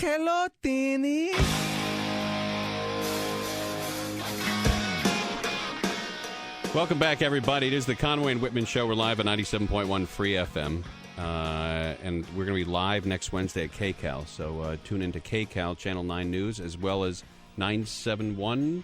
Hello, Teeny. Welcome back, everybody. It is the Conway and Whitman Show. We're live at 97.1 Free FM. And we're going to be live next Wednesday at KCAL. So tune into KCAL, Channel 9 News, as well as 97.1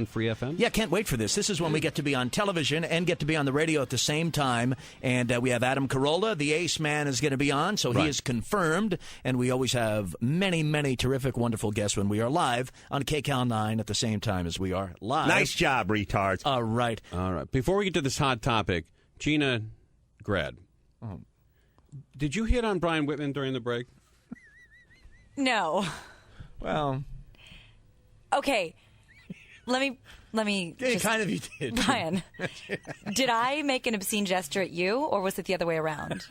Free FM. Yeah, can't wait for this. This is when we get to be on television and get to be on the radio at the same time. And we have Adam Carolla, the Ace Man, is going to be on, so he is confirmed. And we always have many, many terrific, wonderful guests when we are live on KCAL 9 at the same time as we are live. Nice job, retards. All right. All right. Before we get to this hot topic, Gina Grad, did you hit on Brian Whitman during the break? No. Well, Okay. Let me just, kind of you did. Brian, did I make an obscene gesture at you, or was it the other way around?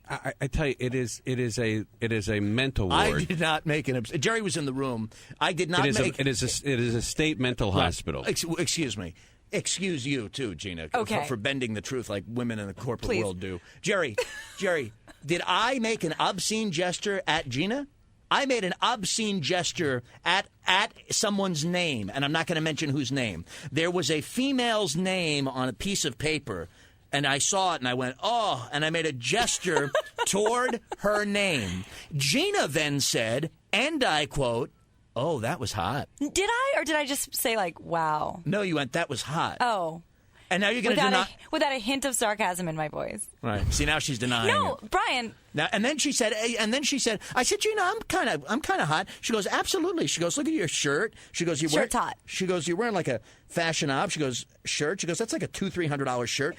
I tell you, it is a mental ward. I did not make an Jerry was in the room. I did not make... It is a state mental hospital. Excuse me. Excuse you, too, Gina, for bending the truth like women in the corporate world do. Jerry, did I make an obscene gesture at Gina? I made an obscene gesture at someone's name, and I'm not going to mention whose name. There was a female's name on a piece of paper, and I saw it, and I went, oh, and I made a gesture toward her name. Gina then said, and I quote, oh, that was hot. Did I, or did I just say, like, wow? No, you went, that was hot. Oh. And now you're going to deny... Without a hint of sarcasm in my voice. Right. See, now she's denying No, it. Brian... Now, and then she said, I said, Gina, I'm kind of hot. She goes, absolutely. She goes, look at your shirt. She goes, Shirt's hot. She goes, you're wearing like a fashion ob. She goes, shirt. She goes, that's like a $200-$300 shirt.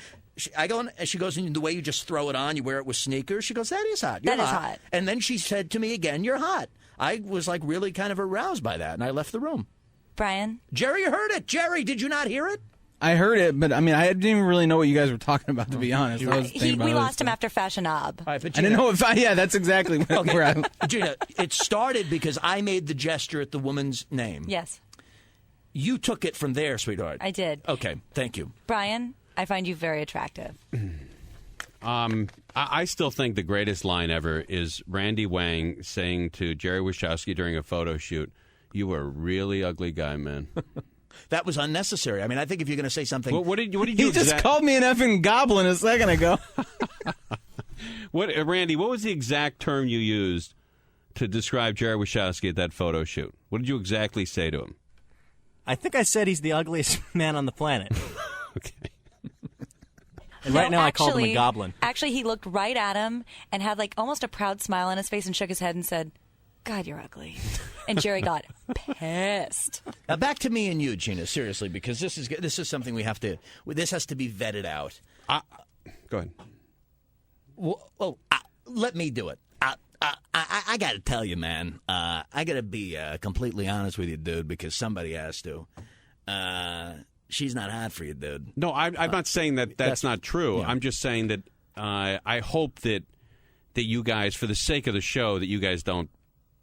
I go, and she goes, and the way you just throw it on, you wear it with sneakers. She goes, that is hot. You're That is hot. hot. And then she said to me again, you're hot. I was like really kind of aroused by that, and I left the room. Brian? Jerry heard it. Jerry, did you not hear it? I heard it, but I mean, I didn't even really know what you guys were talking about, to be honest. We lost him after Fashion Knob. All right, but I didn't know if yeah, that's exactly where I... Gina, it started because I made the gesture at the woman's name. Yes. You took it from there, sweetheart. I did. Okay, thank you. Brian, I find you very attractive. I still think the greatest line ever is Randy Wang saying to Jerry Wachowski during a photo shoot, "You were a really ugly guy, man." That was unnecessary. I mean, I think if you're going to say something... What did you He just called me an effing goblin a second ago. Randy, what was the exact term you used to describe Jerry Wachowski at that photo shoot? What did you exactly say to him? I think I said he's the ugliest man on the planet. Okay. And right now I called him a goblin. Actually, he looked right at him and had like almost a proud smile on his face and shook his head and said, God, you're ugly. And Jerry got pissed. Now back to me and you, Gina, seriously, because this is something we have to... This has to be vetted out. Go ahead. Let me do it. I got to tell you, man, I got to be completely honest with you, dude, because somebody has to. She's not hot for you, dude. No, I'm not saying that's not true. Yeah. I'm just saying that I hope that you guys, for the sake of the show, that you guys don't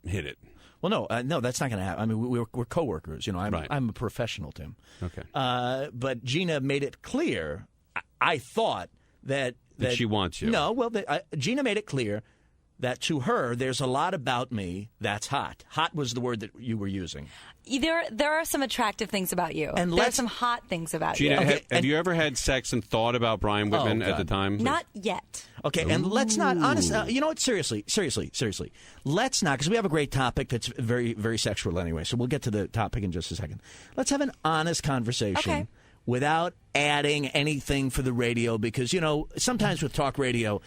hit it. Well, no, that's not going to happen. I mean, we're coworkers. You know, I'm a professional, Tim. Okay. But Gina made it clear. I thought that she wants you. No, well, Gina made it clear that to her, there's a lot about me that's hot. Hot was the word that you were using. There are some attractive things about you. And there are some hot things about Gina, you. have you ever had sex and thought about Brian Whitman at the time? Not yet. Okay, and let's not, you know what, seriously, let's not, because we have a great topic that's very, very sexual anyway, so we'll get to the topic in just a second. Let's have an honest conversation without adding anything for the radio, because, you know, sometimes with talk radio,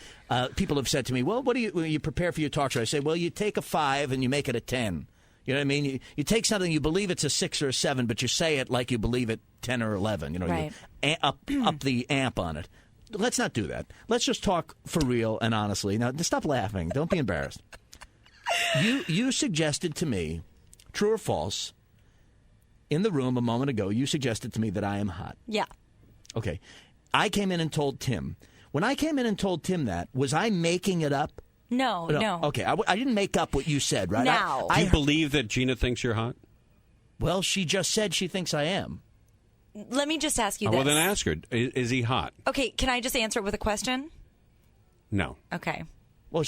people have said to me, well, when you prepare for your talk show? I say, well, you take a 5 and you make it a 10. You know what I mean? You take something, you believe it's a 6 or a 7, but you say it like you believe it 10 or 11. You know, right. You up the amp on it. Let's not do that. Let's just talk for real and honestly. Now, stop laughing. Don't be embarrassed. You suggested to me, true or false, in the room a moment ago, you suggested to me that I am hot. Yeah. Okay. I came in and told Tim. When I came in and told Tim that, was I making it up? No. Okay, I didn't make up what you said, right? Now. Do you believe that Gina thinks you're hot? Well, she just said she thinks I am. Let me just ask you this. Well, then ask her. Is he hot? Okay, can I just answer it with a question? No. Okay. Well,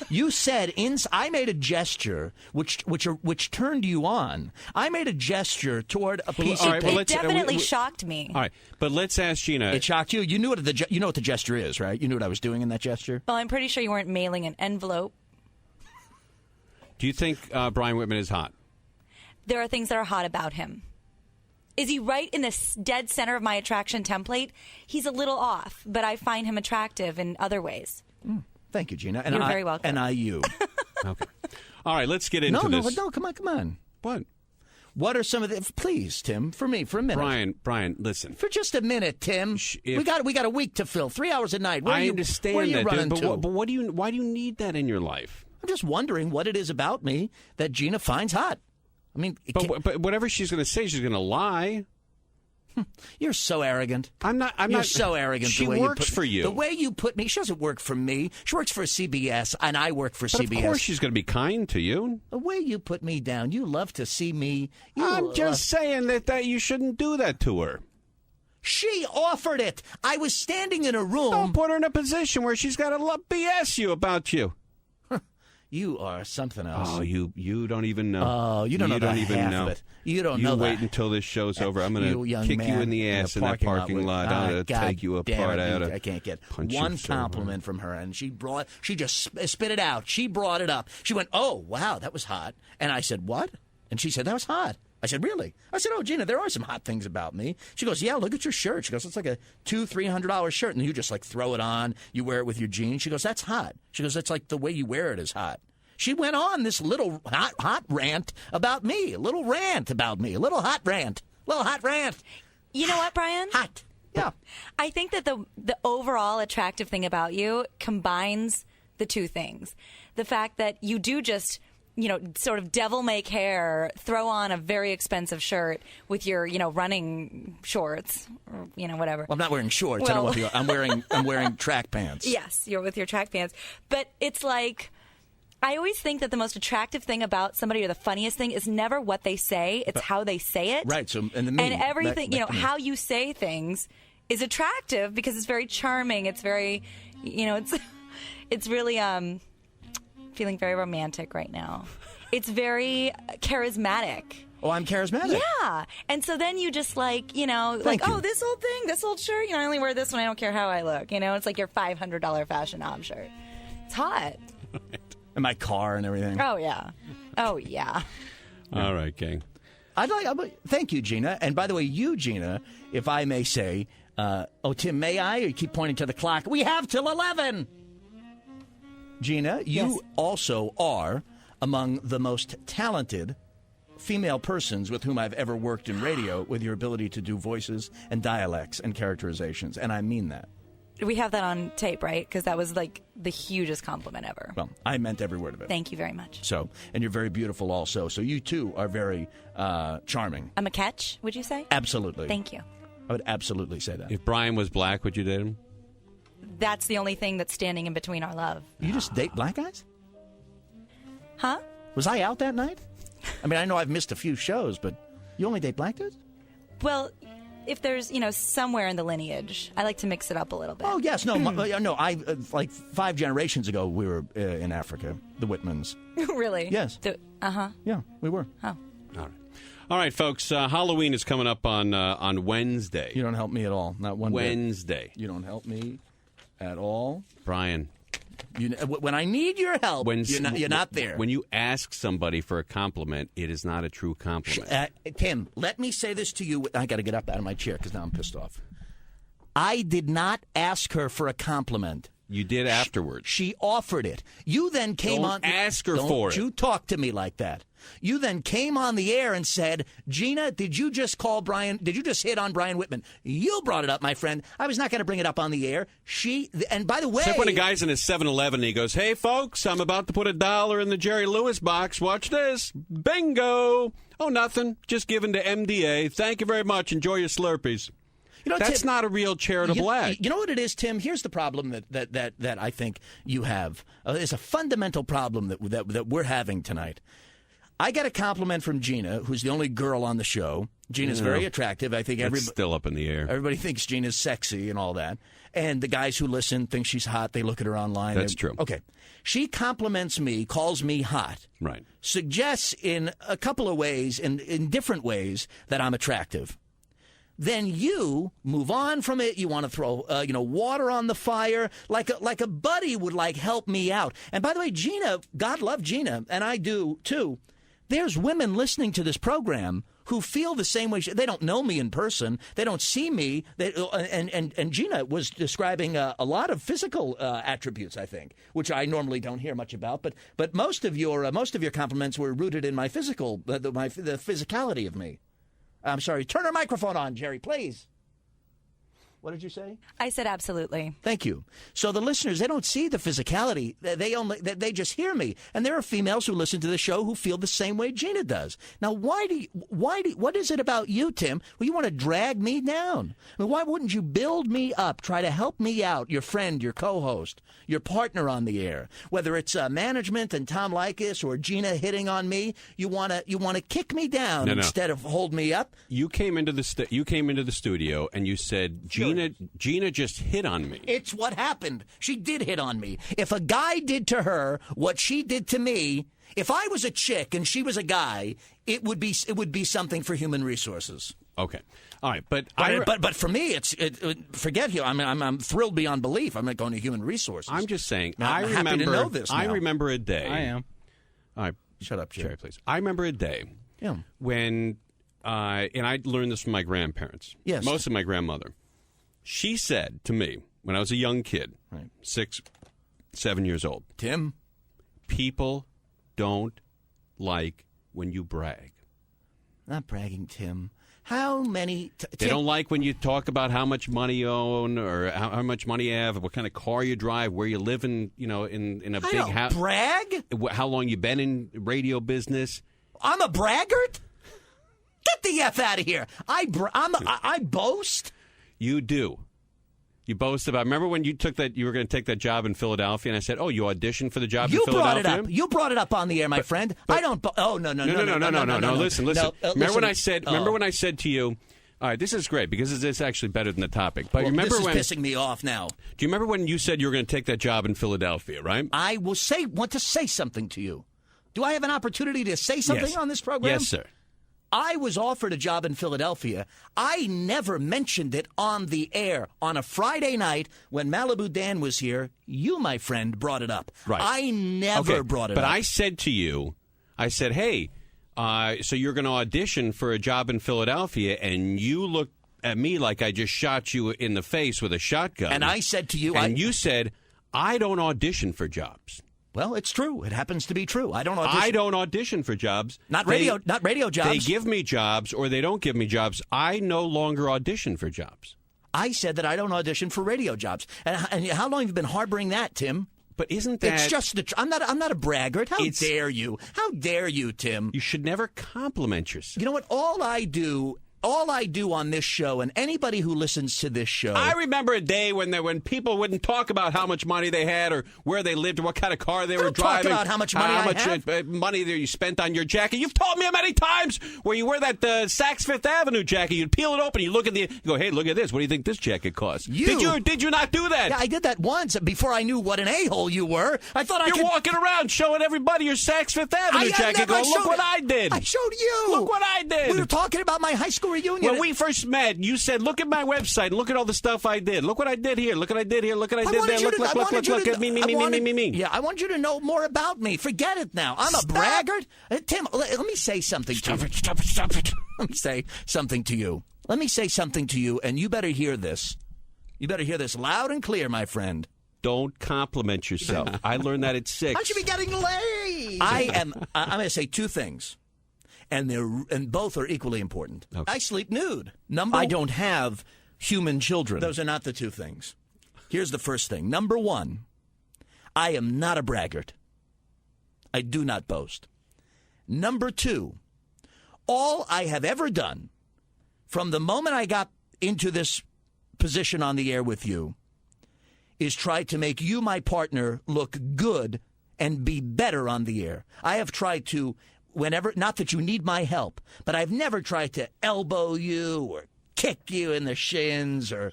you said I made a gesture which turned you on. I made a gesture toward a piece of paper. It definitely shocked me. All right, but let's ask Gina. It shocked you. You knew what the gesture is, right? You knew what I was doing in that gesture. Well, I'm pretty sure you weren't mailing an envelope. Do you think Brian Whitman is hot? There are things that are hot about him. Is he right in the dead center of my attraction template? He's a little off, but I find him attractive in other ways. Thank you, Gina. And You're very welcome. And you. Okay. All right, let's get into this. No, come on. What? What are some of the... Please, Tim, for a minute. Brian, listen. For just a minute, Tim. We got a week to fill. 3 hours a night. I understand where are you that, running to? but why do you need that in your life? I'm just wondering what it is about me that Gina finds hot. I mean... But whatever she's going to say, she's going to lie. You're so arrogant. I'm not. You're so arrogant. She works for you. The way you put me, she doesn't work for me. She works for CBS, and I work for CBS. Of course, she's going to be kind to you. The way you put me down, you love to see me. I'm just saying that you shouldn't do that to her. She offered it. I was standing in a room. Don't put her in a position where she's got to BS you about you. You are something else. Oh, you don't even know. Oh, you don't know half of it. You don't know that. You wait until this show's over. I'm going to kick you in the ass in that parking lot. I'm going to take you apart. I can't get one compliment from her, and she just spit it out. She brought it up. She went, "Oh, wow, that was hot." And I said, "What?" And she said, "That was hot." I said, "Really?" I said, "Oh, Gina, there are some hot things about me." She goes, "Yeah, look at your shirt." She goes, "It's like a $200-300 shirt, and you just like throw it on. You wear it with your jeans." She goes, "That's hot." She goes, "That's like the way you wear it is hot." She went on this little hot rant about me. A little rant about me. A little hot rant. You know what, Brian? Hot. Yeah. I think that the overall attractive thing about you combines the two things. The fact that you do just, sort of devil-may care, throw on a very expensive shirt with your, running shorts or, whatever. Well, I'm not wearing shorts. I don't want I'm wearing track pants. Yes, you're with your track pants. But it's like... I always think that the most attractive thing about somebody or the funniest thing is never what they say, it's how they say it. Right, so and everything, how you say things is attractive because it's very charming. It's very, it's really feeling very romantic right now. It's very charismatic. Oh, I'm charismatic. Yeah. And so then you just oh, this old shirt, I only wear this one. I don't care how I look. It's like your $500 fashion op shirt. It's hot. And my car and everything. Oh, yeah. Oh, yeah. All right, gang. Thank you, Gina. And by the way, you, Gina, if I may say, Tim, may I? Or you keep pointing to the clock. We have till 11. Gina, you also are among the most talented female persons with whom I've ever worked in radio with your ability to do voices and dialects and characterizations. And I mean that. We have that on tape, right? Because that was like the hugest compliment ever. Well, I meant every word of it. Thank you very much. So, and you're very beautiful also. So you, too, are very charming. I'm a catch, would you say? Absolutely. Thank you. I would absolutely say that. If Brian was black, would you date him? That's the only thing that's standing in between our love. You just date black guys? Huh? Was I out that night? I mean, I know I've missed a few shows, but you only date black dudes? Well... if there's, somewhere in the lineage, I like to mix it up a little bit. Oh, yes. No, I like 5 generations ago, we were in Africa, the Whitmans. Really? Yes. Yeah, we were. Oh. All right, folks. Halloween is coming up on Wednesday. You don't help me at all. Not one Wednesday. bit. You don't help me at all. Brian. When I need your help, you're not there. When you ask somebody for a compliment, it is not a true compliment. Tim, let me say this to you. I got to get up out of my chair because now I'm pissed off. I did not ask her for a compliment. You did afterwards. She offered it. You then came on. Don't ask her for it. Don't you talk to me like that. You then came on the air and said, Gina, did you just call Brian? Did you just hit on Brian Whitman? You brought it up, my friend. I was not going to bring it up on the air. And by the way. Except when a guy's in his 7-Eleven and he goes, hey, folks, I'm about to put $1 in the Jerry Lewis box. Watch this. Bingo. Oh, nothing. Just given to MDA. Thank you very much. Enjoy your Slurpees. That's Tim, not a real charitable act. You know what it is, Tim? Here's the problem that I think you have. It's a fundamental problem that we're having tonight. I got a compliment from Gina, who's the only girl on the show. Gina's very attractive. I think everybody's still up in the air. Everybody thinks Gina's sexy and all that. And the guys who listen think she's hot. They look at her online. That's true. Okay. She compliments me, calls me hot. Right. Suggests in a couple of ways, in different ways, that I'm attractive. Then you move on from it. You want to throw, water on the fire, like a buddy would help me out. And by the way, Gina, God love Gina, and I do too. There's women listening to this program who feel the same way. They don't know me in person. They don't see me. And Gina was describing a lot of physical attributes, I think, which I normally don't hear much about. But most of your compliments were rooted in my physical, the physicality of me. I'm sorry. Turn her microphone on, Jerry, please. What did you say? I said absolutely. Thank you. So the listeners, they don't see the physicality. They just hear me. And there are females who listen to the show who feel the same way Gina does. Now, what is it about you, Tim? Well, you want to drag me down. I mean, why wouldn't you build me up, try to help me out, your friend, your co-host, your partner on the air? Whether it's management and Tom Leykis or Gina hitting on me, you want to kick me down instead of hold me up. You came into the studio and you said, Gina just hit on me. It's what happened. She did hit on me. If a guy did to her what she did to me, if I was a chick and she was a guy, it would be something for human resources. Okay, all right, but for me, forget you. I mean, I'm thrilled beyond belief. I'm not going to human resources. I'm just saying. I'm happy to know this now. I remember a day. I am. All right, shut up, Jerry, please. I remember a day. Yeah. When and I learned this from my grandparents. Yes. Most of my grandmother. She said to me when I was a young kid, 6, 7 years old, Tim, people don't like when you brag. Not bragging, Tim. How many? They don't like when you talk about how much money you own or how much money you have, what kind of car you drive, where you live in a big house. Brag? How long you been in radio business? I'm a braggart? Get the F out of here. I boast? You do. You boast about. Remember when you were going to take that job in Philadelphia, and I said, "Oh, you auditioned for the job in Philadelphia." You brought it up. You brought it up on the air, my friend. I don't. Oh no. Listen. Remember when I said? Oh. Remember when I said to you? All right, this is great because it's actually better than the topic. But remember this is pissing me off now. Do you remember when you said you were going to take that job in Philadelphia? Right. I will want to say something to you. Do I have an opportunity to say something on this program? Yes, sir. I was offered a job in Philadelphia. I never mentioned it on the air. On a Friday night when Malibu Dan was here, you, my friend, brought it up. Right. I never brought it up. But I said to you, hey, so you're going to audition for a job in Philadelphia, and you looked at me like I just shot you in the face with a shotgun. And I said to you... And you said, I don't audition for jobs. Well, it's true. It happens to be true. I don't audition for jobs. Not radio jobs. They give me jobs or they don't give me jobs. I no longer audition for jobs. I said that I don't audition for radio jobs. And how long have you been harboring that, Tim? But isn't that... It's just I'm not a braggart. How dare you? How dare you, Tim? You should never compliment yourself. You know what? All I do on this show, and anybody who listens to this show... I remember a day when people wouldn't talk about how much money they had or where they lived or what kind of car they were driving. Talk about how much money I have. Money that you spent on your jacket. You've told me many times where you wear that Saks Fifth Avenue jacket. You'd peel it open, you look at you go, hey, look at this. What do you think this jacket costs? Did you not do that? Yeah, I did that once before I knew what an a-hole you were. I thought You're walking around showing everybody your Saks Fifth Avenue jacket going, look what I did. I showed you. Look what I did. We were talking about my high school reunion. When we first met, you said, look at my website and look at all the stuff I did. Look what I did here. Look what I did here. Look what I did there. Look at me. Yeah, I want you to know more about me. Forget it now. I'm a braggart. Tim, let me say something to you. Stop it. Let me say something to you. Let me say something to you, and you better hear this. You better hear this loud and clear, my friend. Don't compliment yourself. I learned that at 6. I should be getting laid. I'm going to say two things. And both are equally important. Okay. I sleep nude. I don't have human children. Those are not the two things. Here's the first thing. Number one, I am not a braggart. I do not boast. Number two, all I have ever done from the moment I got into this position on the air with you is try to make you, my partner, look good and be better on the air. I have tried to whenever, not that you need my help, but I've never tried to elbow you or kick you in the shins or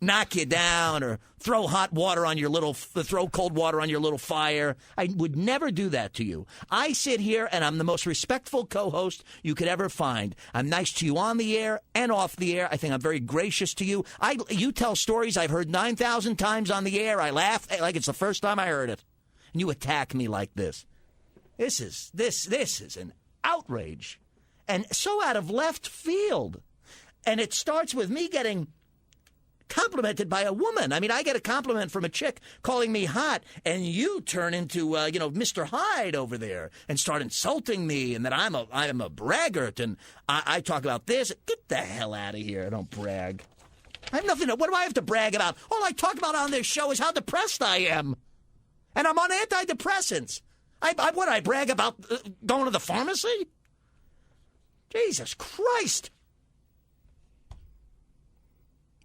knock you down or throw cold water on your little fire. I would never do that to you. I sit here and I'm the most respectful co-host you could ever find. I'm nice to you on the air and off the air. I think I'm very gracious to you. You tell stories I've heard 9,000 times on the air. I laugh like it's the first time I heard it. And you attack me like this. This is an outrage. And so out of left field. And it starts with me getting complimented by a woman. I mean, I get a compliment from a chick calling me hot, and you turn into, Mr. Hyde over there and start insulting me, and that I am a braggart, and I talk about this. Get the hell out of here. I don't brag. I have nothing. What do I have to brag about? All I talk about on this show is how depressed I am. And I'm on antidepressants. I brag about going to the pharmacy? Jesus Christ.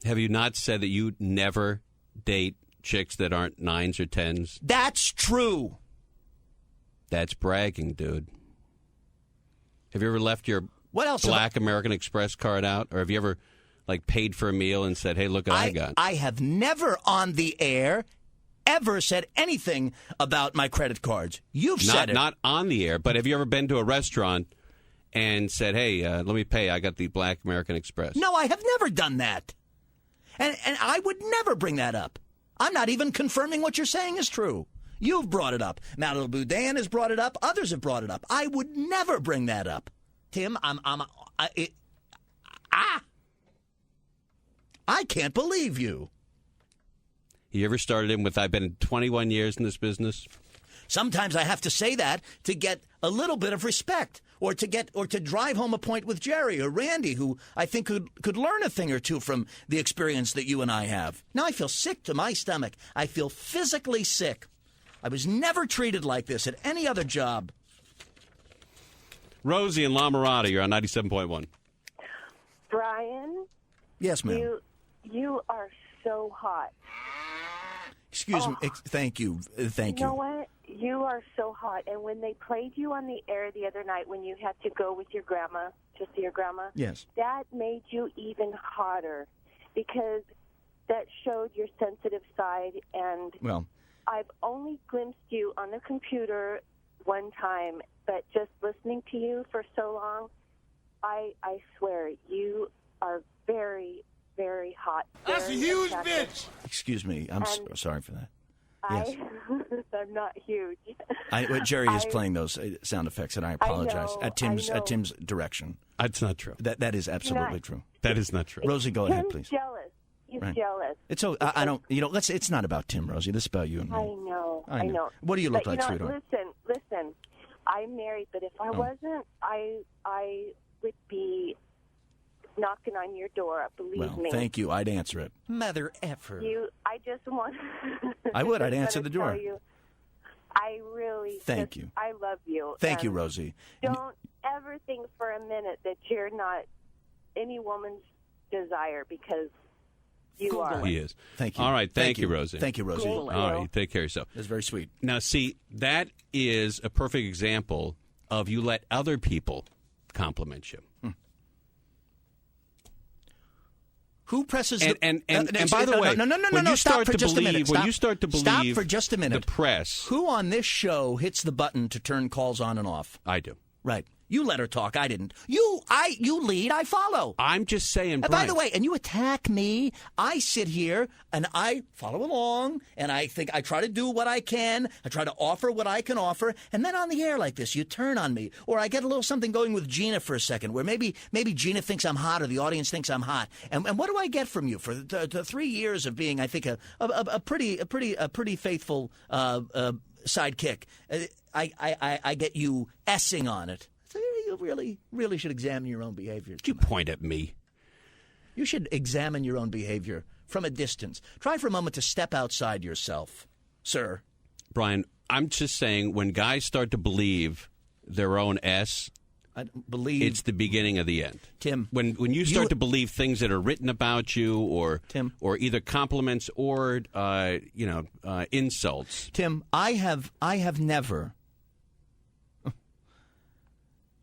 Have you not said that you never date chicks that aren't 9s or 10s? That's true. That's bragging, dude. Have you ever left your black American Express card out? Or have you ever, paid for a meal and said, hey, look what I got? I have never on the air ever said anything about my credit cards. You've said it. Not on the air, but have you ever been to a restaurant and said, hey, let me pay, I got the black American Express? No, I have never done that. And I would never bring that up. I'm not even confirming what you're saying is true. You've brought it up. Madeline Boudin has brought it up. Others have brought it up. I would never bring that up. Tim, I can't believe you. You ever started in with, I've been 21 years in this business? Sometimes I have to say that to get a little bit of respect. Or to drive home a point with Jerry or Randy, who I think could learn a thing or two from the experience that you and I have. Now I feel sick to my stomach. I feel physically sick. I was never treated like this at any other job. Rosie in La Mirada, you're on 97.1. Brian? Yes, ma'am. You are so hot. Excuse me. Thank you. Thank you. You know what? You are so hot. And when they played you on the air the other night when you had to go with your grandma to see your grandma, yes, that made you even hotter because that showed your sensitive side. And I've only glimpsed you on the computer one time, but just listening to you for so long, I swear you are very, very hot. That's a huge bitch. Excuse me. I'm sorry for that. Yes. I'm not huge. Jerry is playing those sound effects, and I apologize. At Tim's direction. That's not true. That is absolutely true. That is not true. Rosie, go ahead, please. Jealous. He's jealous. It's so I don't. It's not about Tim, Rosie. This is about you and me. I know. What do you look like, sweetheart? Listen. I'm married, but if I wasn't, I would be knocking on your door, believe me. Thank you. I'd answer it. Mother effer. I just want... I would. I'd answer the door. I really... Thank you. I love you. Thank you, Rosie. Don't ever think for a minute that you're not any woman's desire, because you are. He is. Thank you. All right. Thank you, Rosie. Thank you, Rosie. All right. You take care of yourself. That's very sweet. Now, see, that is a perfect example of you let other people compliment you. Who presses and by the way, no, stop for just a minute. When you start to believe, stop for just a minute. The press. Who on this show hits the button to turn calls on and off? I do. Right. You let her talk. I didn't. You lead. I follow. I'm just saying. And by the way, and you attack me. I sit here and I follow along, and I think I try to do what I can. I try to offer what I can offer, and then on the air like this, you turn on me, or I get a little something going with Gina for a second, where maybe Gina thinks I'm hot, or the audience thinks I'm hot. And what do I get from you for the 3 years of being, I think, a pretty faithful sidekick? I get you essing on it. So you really should examine your own behavior. You point at me. You should examine your own behavior from a distance. Try for a moment to step outside yourself, sir. Brian, I'm just saying, when guys start to believe their own S, it's the beginning of the end. Tim, when you start to believe things that are written about you, or either compliments or insults. Tim, I have never.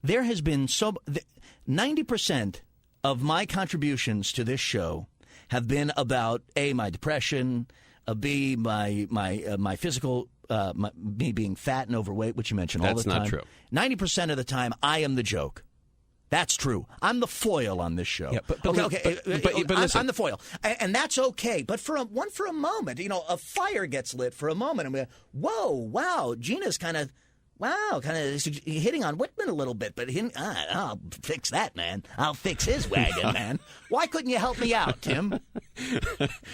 there has been 90% of my contributions to this show have been about A, my depression, B, my physical, me being fat and overweight, which you mentioned all the time. That's not true. 90% of the time, I am the joke. That's true. I'm the foil on this show. Yeah, but listen. I'm the foil, and that's okay. But for a moment, a fire gets lit for a moment, and we're, whoa, wow, Gina's kind of hitting on Whitman a little bit. But I'll fix that, man. I'll fix his wagon, man. Why couldn't you help me out, Tim?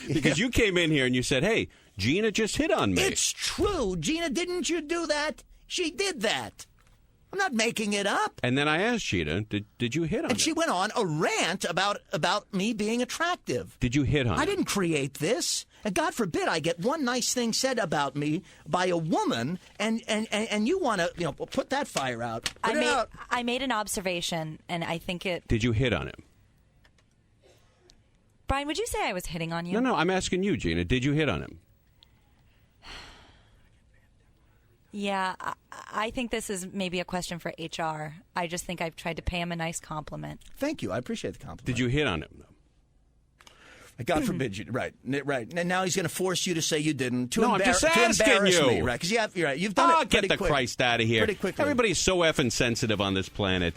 Because you came in here and you said, "Hey, Gina just hit on me." It's true, Gina. Didn't you do that? She did that. I'm not making it up. And then I asked Gina, did you hit on her? And she went on a rant about me being attractive. Did you hit on her? I didn't create this. And God forbid I get one nice thing said about me by a woman, and you want to put that fire out. I made an observation, and I think it... Did you hit on him? Brian, would you say I was hitting on you? No, I'm asking you, Gina. Did you hit on him? Yeah, I think this is maybe a question for HR. I just think I've tried to pay him a nice compliment. Thank you. I appreciate the compliment. Did you hit on him, though? God forbid you. Right. And now he's going to force you to say you didn't. I'm just asking you. Me, right? Because you're right. You've done it pretty get the quick. Christ out of here. Pretty quickly. Everybody's so effing sensitive on this planet.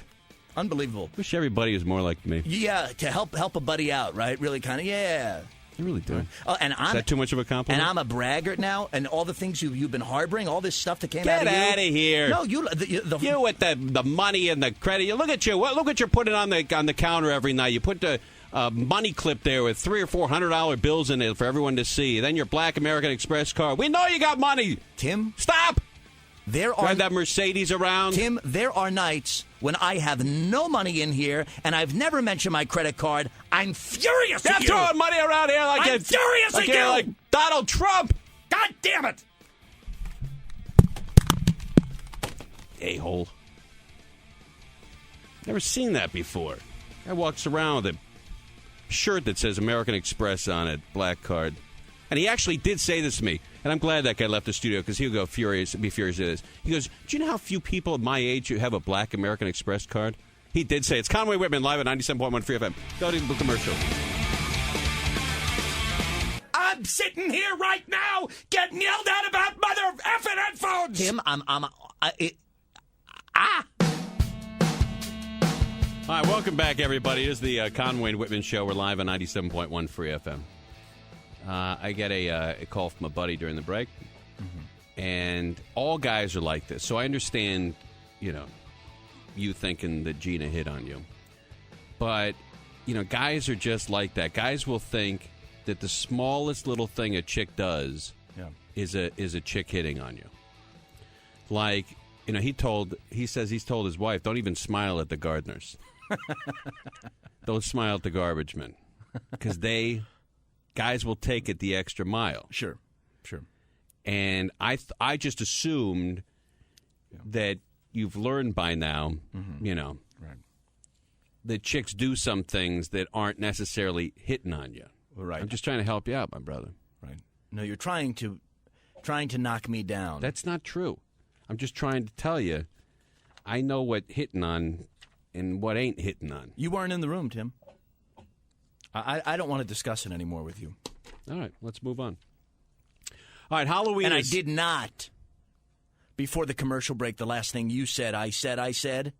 Unbelievable. Wish everybody was more like me. Yeah, to help a buddy out, right? Really kind of, yeah. You really do. Oh, and Is that too much of a compliment? And I'm a braggart now, and all the things you've been harboring, all this stuff that came Get out of you. Get out of here! No, you with the money and the credit. You look at you. Look what you're putting on the counter every night. You put the money clip there with $300 or $400 bills in it for everyone to see. Then your Black American Express card. We know you got money. Tim, stop. Drive that Mercedes around. Tim, there are nights when I have no money in here, and I've never mentioned my credit card. I'm furious at you. You're throwing money around here like I'm furious at you. Like Donald Trump. God damn it. A-hole. Never seen that before. Guy walks around with a shirt that says American Express on it, black card. And he actually did say this to me, and I'm glad that guy left the studio because he'll be furious at this. He goes, do you know how few people at my age who have a black American Express card? He did say it's Conway Whitman live at 97.1 Free FM. Go to the commercial. I'm sitting here right now getting yelled at about mother effing headphones. Tim, All right, welcome back, everybody. It is the Conway Whitman Show. We're live on 97.1 Free FM. I get a call from a buddy during the break, and all guys are like this. So I understand, you thinking that Gina hit on you. But, guys are just like that. Guys will think that the smallest little thing a chick does is a chick hitting on you. Like, he says he's told his wife, don't even smile at the gardeners. Don't smile at the garbage men. Because guys will take it the extra mile. Sure. And I just assumed that you've learned by now, right, that chicks do some things that aren't necessarily hitting on you. Right. I'm just trying to help you out, my brother. Right. No, you're trying to knock me down. That's not true. I'm just trying to tell you, I know what hitting on and what ain't hitting on. You weren't in the room, Tim. I don't want to discuss it anymore with you. All right, let's move on. All right, Halloween And I did not. Before the commercial break, the last thing you said, I said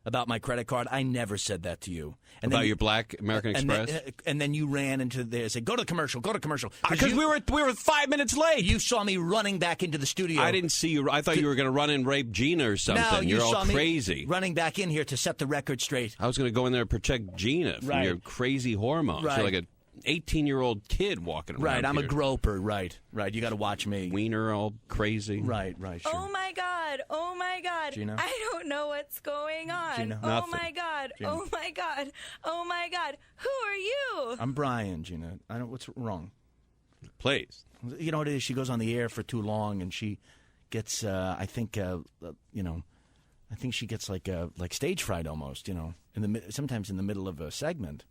about my credit card. I never said that to you. And about your Black American Express? And then you ran into there and said, go to the commercial. Because we were 5 minutes late. You saw me running back into the studio. I didn't see you. I thought you were going to run and rape Gina or something. No, You're saw all crazy. Me running back in here to set the record straight. I was going to go in there and protect Gina from your crazy hormones. Right. You're like an 18-year-old kid walking around. Right, I'm here. a groper. Right. You got to watch me. Wiener all crazy. Right, sure. Oh my God, Gina? I don't know what's going on. Gina? Oh Nothing. my God, Gina. oh my God, who are you? I'm Brian, Gina. What's wrong? Please. You know what it is? She goes on the air for too long, and she gets, I think she gets like stage fright almost, sometimes in the middle of a segment.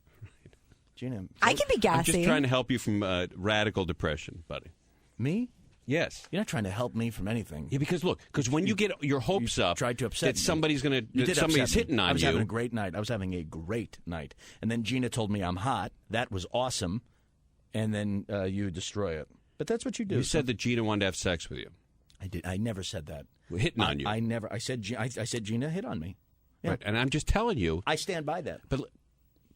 Gina. I can be gassy. I'm just trying to help you from radical depression, buddy. Me? Yes. You're not trying to help me from anything. Yeah, because when you get your hopes up tried to upset that somebody's somebody's hitting on you. I was having a great night. And then Gina told me I'm hot. That was awesome. And then you destroy it. But that's what you do. You said that Gina wanted to have sex with you. I did. I never said that. Hitting on you. I never. I said Gina hit on me. Yeah. Right. And I'm just telling you. I stand by that.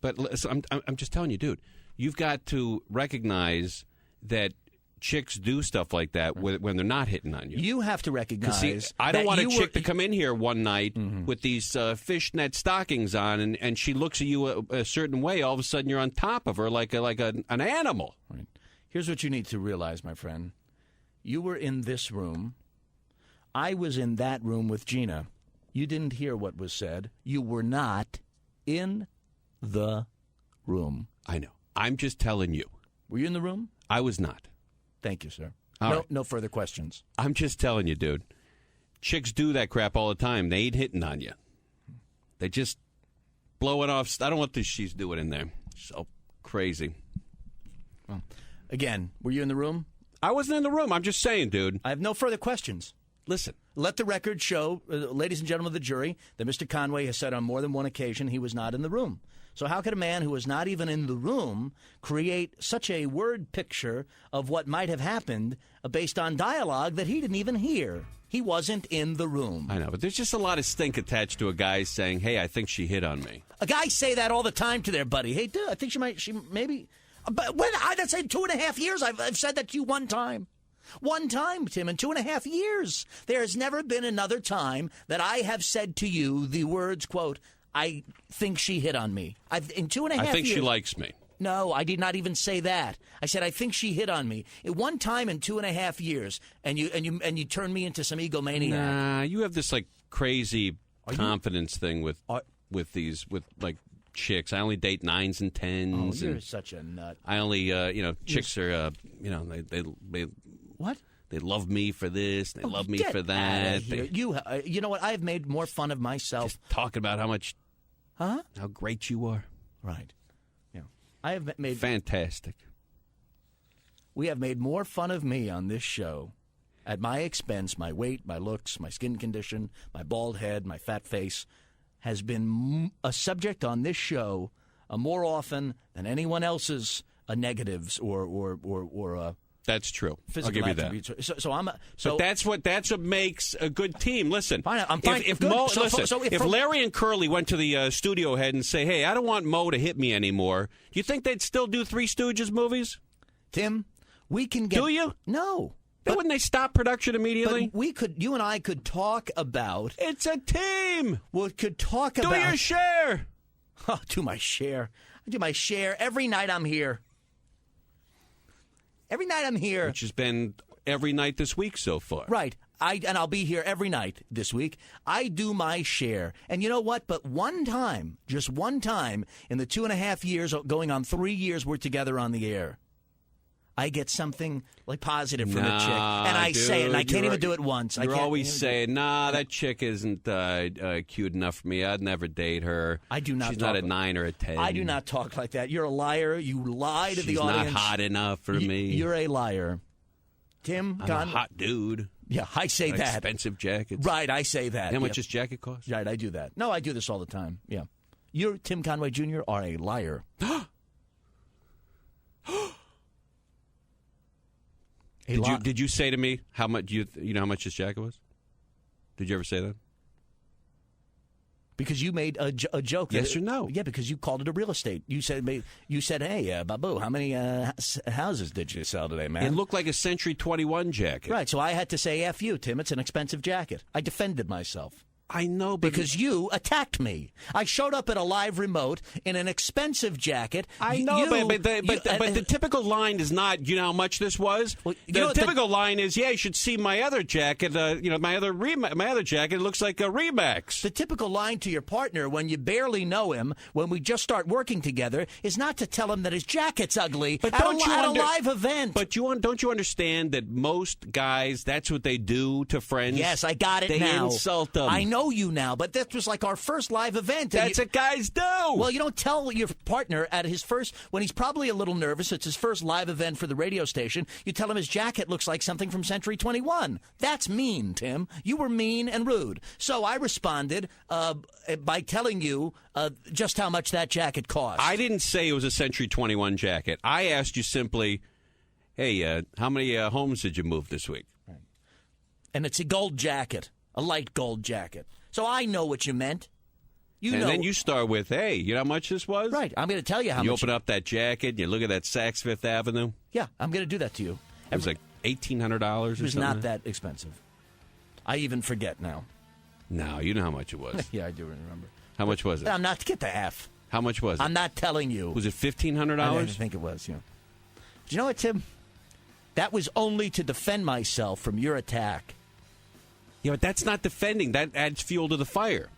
But listen, I'm just telling you, dude. You've got to recognize that chicks do stuff like that when they're not hitting on you. You have to recognize. See, I don't want a chick to come in here one night with these fishnet stockings on, and she looks at you a certain way. All of a sudden, you're on top of her like an animal. Right. Here's what you need to realize, my friend. You were in this room. I was in that room with Gina. You didn't hear what was said. You were not in the room. I know. I'm just telling you. Were you in the room? I was not. Thank you, sir. Right. No further questions. I'm just telling you, dude. Chicks do that crap all the time. They ain't hitting on you. They just blow it off. I don't want this she's doing in there. So crazy. Well, again, were you in the room? I wasn't in the room. I'm just saying, dude. I have no further questions. Listen. Let the record show, ladies and gentlemen of the jury, that Mr. Conway has said on more than one occasion he was not in the room. So how could a man who was not even in the room create such a word picture of what might have happened based on dialogue that he didn't even hear? He wasn't in the room. I know, but there's just a lot of stink attached to a guy saying, hey, I think she hit on me. A guy say that all the time to their buddy. Hey, dude, I think she maybe. But when I'd say 2.5 years, I've said that to you one time. One time, Tim, in 2.5 years. There has never been another time that I have said to you the words, quote, I think she hit on me. In 2.5 years. I think she likes me. No, I did not even say that. I said I think she hit on me. At one time in 2.5 years, and you turned me into some egomaniac. Nah, you have this like crazy confidence thing with chicks. I only date 9s and 10s. Oh, you're such a nut. I only chicks are they what? They love me for this. They love me for that. You know what? I have made more fun of myself. Just talking about how much, how great you are. Right. Yeah. I have made fantastic. We have made more fun of me on this show, at my expense. My weight, my looks, my skin condition, my bald head, my fat face, has been a subject on this show more often than anyone else's negatives or. That's true. I'll give you that. So but that's what makes a good team. Listen, fine, I'm fine. If Larry and Curly went to the studio head and say, "Hey, I don't want Mo to hit me anymore," do you think they'd still do Three Stooges movies? Tim, we can get. Do you? No. Then wouldn't they stop production immediately? But you and I could talk about. It's a team. We could talk about. Do your share. Oh, do my share. I do my share every night I'm here. Every night I'm here. Which has been every night this week so far. Right. And I'll be here every night this week. I do my share. And you know what? But one time, just one time, in the 2.5 years, going on 3 years we're together on the air, I get something like positive from a chick. And I say it, and I can't even do it once. You're always saying, that chick isn't cute enough for me. I'd never date her. I do not. She's not a 9 or a 10. I do not talk like that. You're a liar. You lie to the audience. She's not hot enough for me. You're a liar. Tim, I'm a hot dude. Yeah, I say that. Expensive jackets. Right, I say that. How much does jacket cost? Right, I do that. No, I do this all the time. Yeah. You, Tim Conway Jr., are a liar. Did you say to me how much you know how much this jacket was? Did you ever say that? Because you made a joke. Yes or no? Yeah, because you called it a real estate. You said, hey, Babu, how many houses did you sell today, man? It looked like a Century 21 jacket. Right, so I had to say, F you, Tim. It's an expensive jacket. I defended myself. I know, but because you attacked me. I showed up at a live remote in an expensive jacket. I know, but the typical line is not, you know how much this was? Well, the typical line is, you should see my other jacket, my other jacket, it looks like a Remax. The typical line to your partner when you barely know him, when we just start working together, is not to tell him that his jacket's ugly at a live event. But don't you understand that most guys, that's what they do to friends? Yes, I got it now. They insult them. I know know you now, but that was like our first live event. That's what guys do. Well, you don't tell your partner at his first, when he's probably a little nervous, it's his first live event for the radio station, you tell him his jacket looks like something from Century 21. That's mean, Tim. You were mean and rude. So I responded by telling you just how much that jacket cost. I didn't say it was a Century 21 jacket. I asked you simply, hey, how many homes did you move this week? Right. And it's a gold jacket, a light gold jacket. So I know what you meant. And then you start with, hey, you know how much this was? Right. I'm going to tell you how much. You open up that jacket, and you look at that Saks Fifth Avenue. Yeah, I'm going to do that to you. It was like $1,800 or something. It was not that expensive. I even forget now. No, you know how much it was. Yeah, I do remember. How much was it? I'm not, get the F. How much was it? I'm not telling you. Was it $1,500? I think it was, yeah. Do you know what, Tim? That was only to defend myself from your attack. Yeah, but that's not defending. That adds fuel to the fire.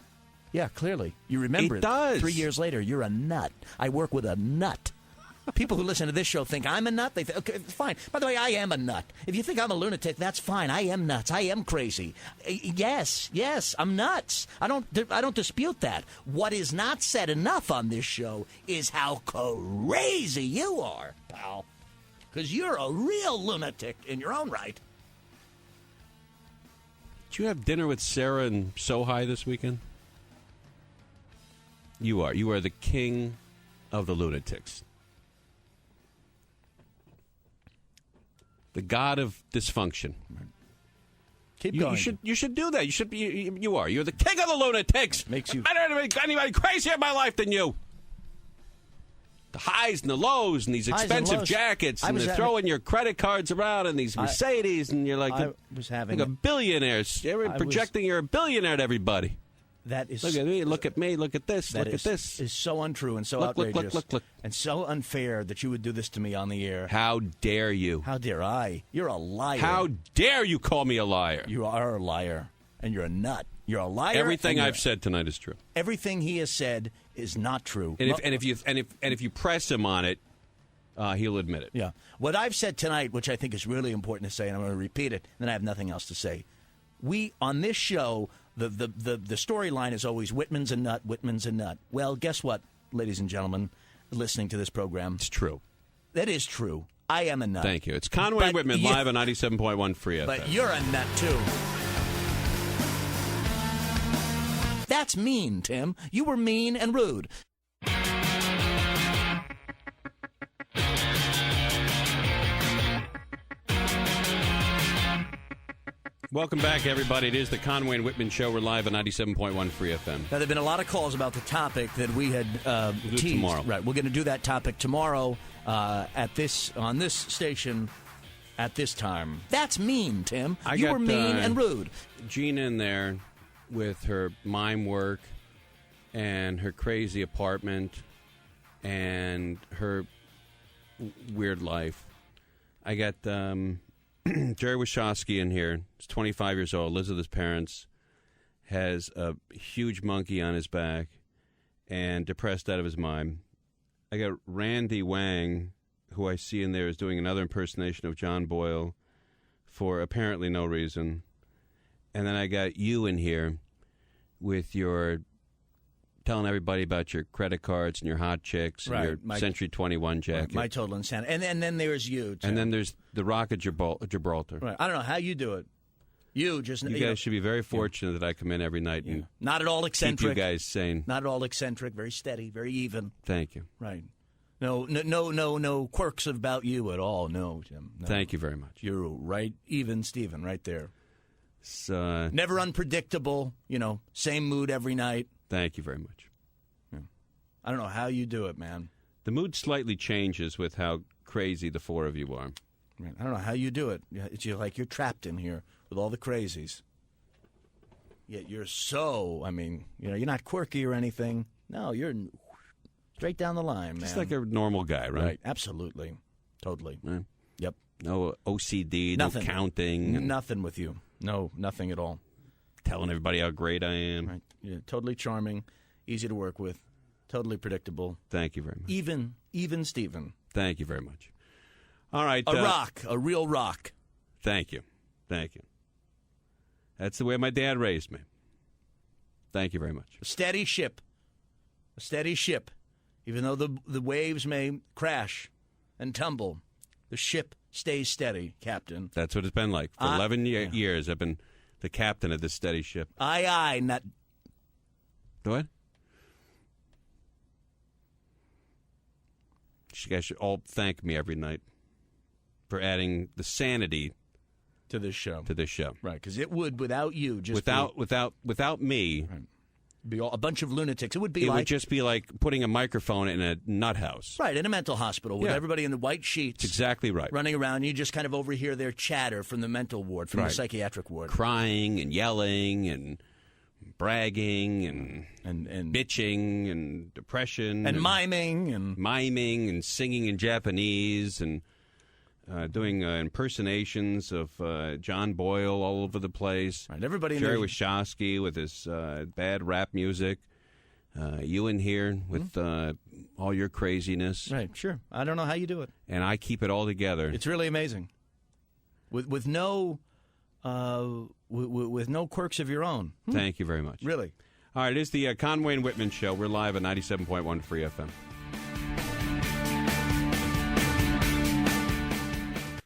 Yeah, clearly. You remember it. It does. 3 years later, you're a nut. I work with a nut. People who listen to this show think I'm a nut. They think, okay, fine. By the way, I am a nut. If you think I'm a lunatic, that's fine. I am nuts. I am crazy. Yes, I'm nuts. I don't dispute that. What is not said enough on this show is how crazy you are, pal. Because you're a real lunatic in your own right. Did you have dinner with Sarah and Sohai this weekend? You are. You are the king of the lunatics. The god of dysfunction. Keep going. You should do that. You should be. You are. You're the king of the lunatics. Makes you better than anybody crazier in my life than you. The highs and the lows and these expensive jackets and they're throwing your credit cards around and these Mercedes and you're like a billionaire. You're projecting you're a billionaire to everybody. That is look at me, look at me, look at this, look at this. Is so untrue and so outrageous. Look. And so unfair that you would do this to me on the air. How dare you? How dare I? You're a liar. How dare you call me a liar? You are a liar. And you're a nut. You're a liar. Everything I've said tonight is true. Everything he has said is not true. And if you press him on it, he'll admit it. Yeah. What I've said tonight, which I think is really important to say, and I'm going to repeat it, then I have nothing else to say. We on this show, the storyline is always Whitman's a nut, Whitman's a nut. Well, guess what, ladies and gentlemen, listening to this program, it's true. That is true. I am a nut. Thank you. It's Conway Whitman live on 97.1 Free FM. But you're a nut too. That's mean, Tim. You were mean and rude. Welcome back, everybody. It is the Conway and Whitman Show. We're live on 97.1 Free FM. Now, there have been a lot of calls about the topic that we had teased. Tomorrow. Right, we're going to do that topic tomorrow on this station at this time. That's mean, Tim. You were mean and rude. Gina in there with her mime work and her crazy apartment and her weird life. I got Jerry Wachowski in here. He's 25 years old, lives with his parents, has a huge monkey on his back, and depressed out of his mind. I got Randy Wang, who I see in there is doing another impersonation of John Boyle for apparently no reason. And then I got you in here with your telling everybody about your credit cards and your hot chicks and your Century 21 jacket. My total insanity. And then there's you, Tim. And then there's the Rock of Gibraltar. Right. I don't know how you do it. You guys should be very fortunate that I come in every night and not at all eccentric. Keep you guys sane. Not at all eccentric. Very steady. Very even. Thank you. Right. No quirks about you at all. No, Tim. No. Thank you very much. You're right, even Stephen, right there. So, never unpredictable. Same mood every night. Thank you very much. Yeah. I don't know how you do it, man. The mood slightly changes with how crazy the four of you are. Right. I don't know how you do it. It's like you're trapped in here with all the crazies. Yet you're so, you're not quirky or anything. No, you're straight down the line, man. Just like a normal guy, right? Right. Absolutely. Totally. Yeah. Yep. No OCD, nothing. No counting. Nothing with you. No, nothing at all. Telling everybody how great I am. Right. Yeah, totally charming, easy to work with, totally predictable. Thank you very much. Even Stephen. Thank you very much. All right. A real rock. Thank you. That's the way my dad raised me. Thank you very much. A steady ship. A steady ship. Even though the waves may crash and tumble, the ship stays steady, Captain. That's what it's been like. For 11 years, I've been the captain of this steady ship. Aye, aye, not... What? You guys should all thank me every night for adding the sanity to this show. Right, because it would, without you, just without me... Right. Be a bunch of lunatics. It would just be like putting a microphone in a nut house. Right, in a mental hospital with everybody in the white sheets. That's exactly right. Running around. You just kind of overhear their chatter from the mental ward, from the psychiatric ward. Crying and yelling and bragging and bitching and depression. And miming. And singing in Japanese and doing impersonations of John Boyle all over the place. Right, everybody in Jerry Wachowski with his bad rap music. You in here with all your craziness. Right, sure. I don't know how you do it. And I keep it all together. It's really amazing. With no quirks of your own. Thank you very much. Really. All right, it is the Conway and Whitman Show. We're live at 97.1 Free FM.